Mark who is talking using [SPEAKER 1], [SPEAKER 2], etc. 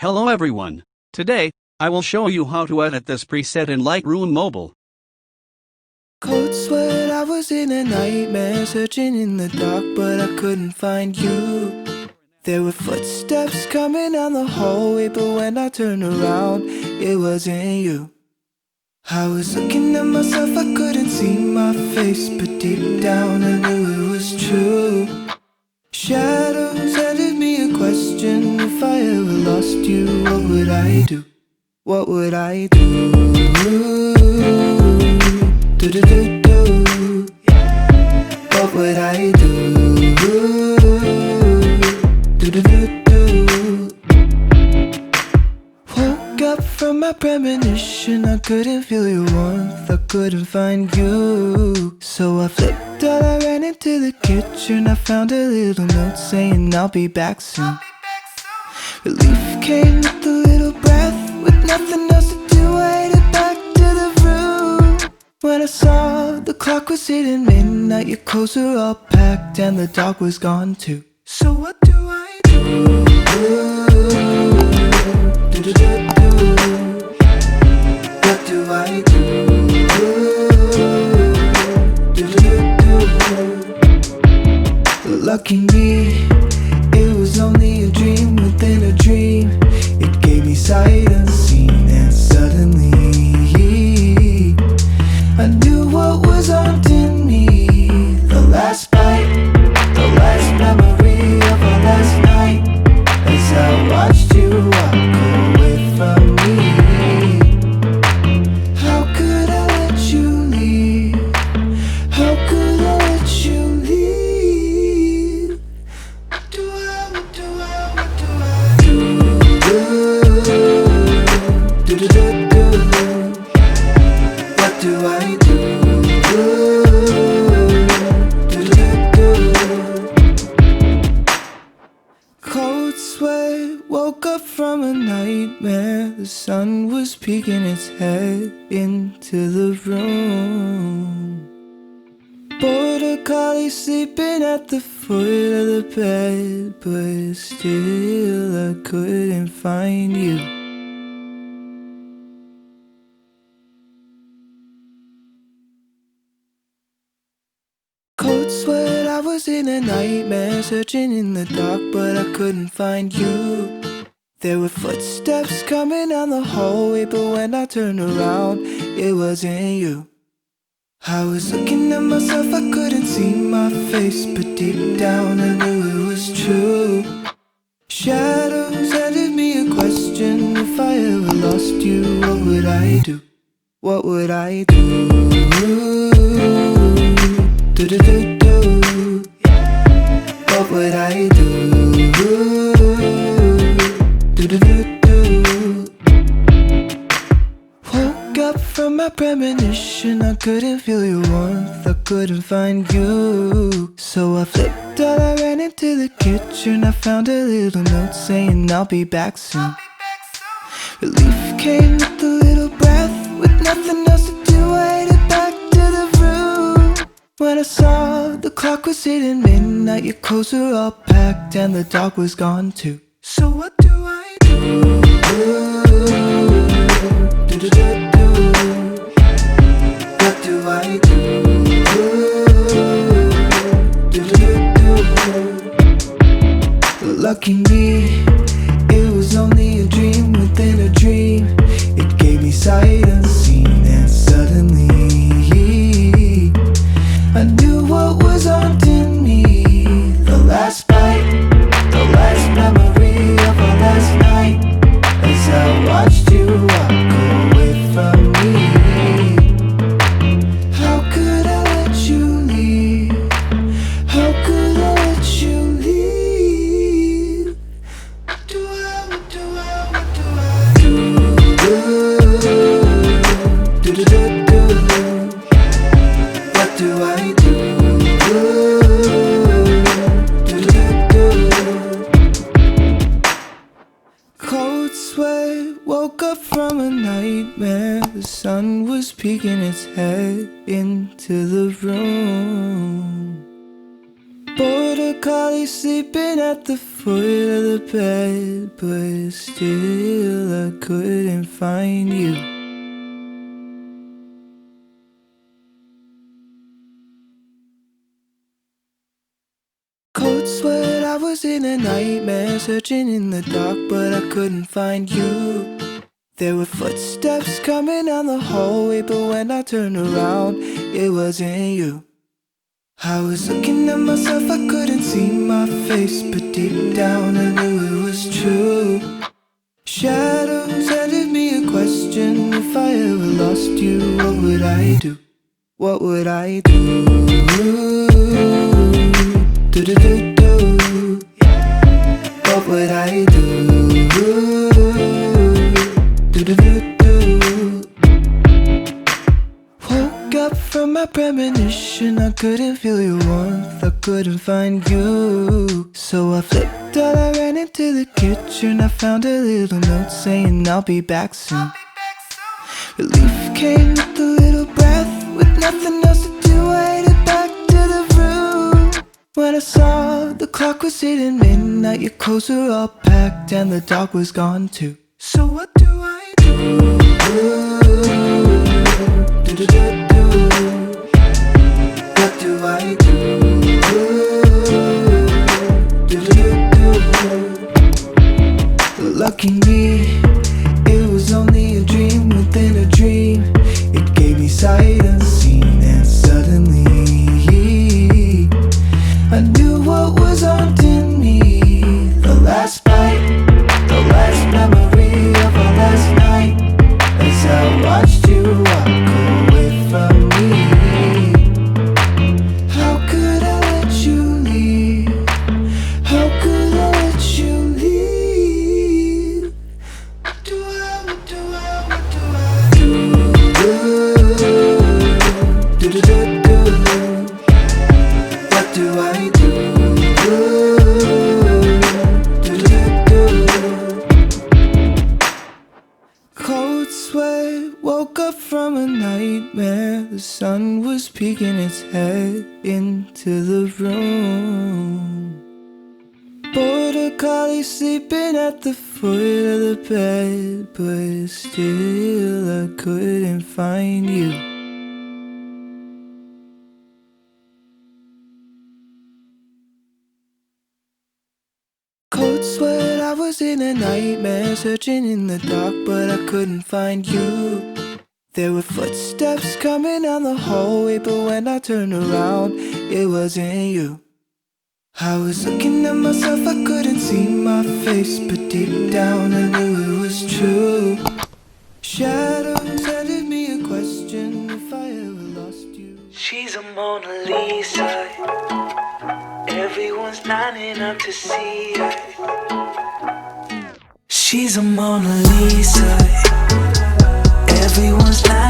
[SPEAKER 1] Hello everyone. Today, I will show you how to edit this preset in Lightroom Mobile.
[SPEAKER 2] Cold sweat, I was in a nightmare, searching in the dark, but I couldn't find you. There were footsteps coming down the hallway, but when I turned around, it wasn't you. I was looking at myself, I couldn't see my face, but deep down I knew it was true. Shadows handed me a question: if I ever lost you, what would I do? What would I do? Do-do-do-do. What would I do? Do-do-do-do. Woke up from my premonition, I couldn't feel your warmth, I couldn't find you. So I flipped out, I ran into the kitchen, I found a little note saying I'll be back soon. Relief came with a little breath, with nothing else to do, I headed back to the room. When I saw the clock was hitting midnight, your clothes were all packed and the dog was gone too. So what do I do? Do-do-do-do. What do I do? Do-do-do-do. Lucky me, it was only a dream within a dream. It gave me sight unseen, and suddenly I knew what was haunting me. The last bite, the last memory of our last night, as I watched you walk away from me. How could I let you leave? How could I let you leave? What do I do? Do-do-do-do. What do I do? Cold sweat, woke up from a nightmare. The sun was peeking its head into the room. Border collie sleeping at the foot of the bed, but still I couldn't find you. Cold sweat, I was in a nightmare, searching in the dark, but I couldn't find you. There were footsteps coming down the hallway, but when I turned around, it wasn't you. I was looking at myself, I couldn't see my face, but deep down I knew it was true. Shadows handed me a question: if I ever lost you, what would I do? What would I do? Do-do-do-do. What would I do? Do-do-do-do. Woke up from my premonition, I couldn't feel your warmth, I couldn't find you. So I flipped out, I ran into the kitchen, I found a little note saying I'll be back soon. Relief came with a little breath, with nothing else to do, I headed back to the room. When I saw the clock was hitting midnight, your clothes were all packed and the dog was gone too. So what do I do? Do-do-do-do. What do I do? Do-do-do-do. Lucky me, it was only a dream within a dream. It gave me sight unseen, and suddenly I knew what was haunting me. The last bite, the last memory of our last night, as I watched you walk away from me. How could I let you leave? How could I let you leave? What do I do? Do-do-do-do. What do I do? Cold sweat, woke up from a nightmare. The sun was peeking its head into the room. Border collie sleeping at the foot of the bed, but still I couldn't find you. Cold sweat, I was in a nightmare, searching in the dark, but I couldn't find you. There were footsteps coming down the hallway, but when I turned around, it wasn't you. I was looking at myself, I couldn't see my face, but deep down I knew it was true. Shadows handed me a question: if I ever lost you, what would I do? What would I do? Do-do-do-do. What would I do? Do-do-do-do. Woke up from my premonition, I couldn't feel your warmth, I couldn't find you. So I flipped out, I ran into the kitchen, I found a little note saying I'll be back soon. Relief came with a little breath, with nothing else to do, I headed back to the room. When I saw the clock was hitting midnight, your clothes were all packed and the dog was gone too. So what do I do? Do-do-do-do. What do I do? Do-do-do-do. Lucky me, it was only a dream within a dream. It gave me sight unseen, and suddenly I knew what was haunting me. The last bite, the last memory of our last night, as I watched you walk away from me. How could I let you leave? How could I let you leave? What do I do? Do-do-do-do. What do I do? Do-do-do-do. Cold sweat, woke up from a nightmare. The sun was peeking its head into the room. Border collie sleeping at the foot of the bed, but still I couldn't find you. Cold sweat, I was in a nightmare, searching in the dark, but I couldn't find you. There were footsteps coming down the hallway, but when I turned around, it wasn't you. I was looking at myself, I couldn't see my face, but deep down I knew it was true. Shadows handed me a question: if I ever lost you.
[SPEAKER 3] She's a Mona Lisa, everyone's lining up to see her. She's a Mona Lisa, everyone's lining